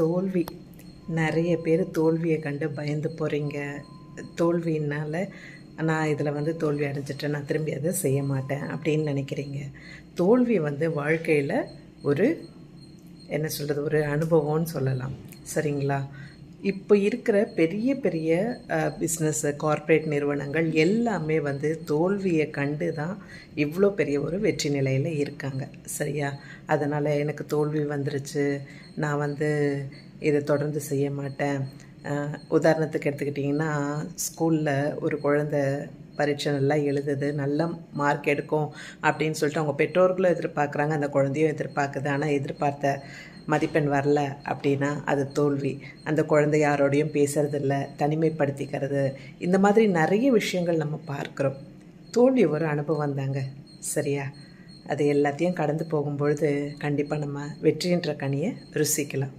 தோல்வி. நிறைய பேர் தோல்வியை கண்டு பயந்து போகிறீங்க. தோல்வியினால் நான் இதில் தோல்வி அடைஞ்சிட்டேன், நான் திரும்பி அதை செய்ய மாட்டேன் அப்படின்னு நினைக்கிறீங்க. தோல்வி வாழ்க்கையில் ஒரு என்ன சொல்கிறது, ஒரு அனுபவம்னு சொல்லலாம். சரிங்களா? இப்போ இருக்கிற பெரிய பெரிய பிஸ்னஸ்ஸு, கார்ப்பரேட் நிறுவனங்கள் எல்லாமே தோல்வியை கண்டு தான் இவ்வளோ பெரிய ஒரு வெற்றி நிலையில் இருக்காங்க. சரியா? அதனால் எனக்கு தோல்வி வந்துருச்சு, நான் இதை தொடர்ந்து செய்ய மாட்டேன். உதாரணத்துக்கு எடுத்துக்கிட்டிங்கன்னா, ஸ்கூலில் ஒரு குழந்தை பரீட்சை நல்லா எழுதுது, நல்ல மார்க் எடுக்கும் அப்படின்னு சொல்லிட்டு அவங்க பெற்றோர்களும் எதிர்பார்க்குறாங்க, அந்த குழந்தையும் எதிர்பார்க்குது. ஆனால் எதிர்பார்த்த மதிப்பெண் வரல அப்படின்னா அது தோல்வி. அந்த குழந்தை யாரோடையும் பேசுகிறதில்ல, தனிமைப்படுத்திக்கிறது, இந்த மாதிரி நிறைய விஷயங்கள் நம்ம பார்க்குறோம். தோல்வி ஒரு அனுபவம் தாங்க. சரியா? அது எல்லாத்தையும் கடந்து போகும்பொழுது கண்டிப்பாக நம்ம வெற்றின்ற கனியை ருசிக்கலாம்.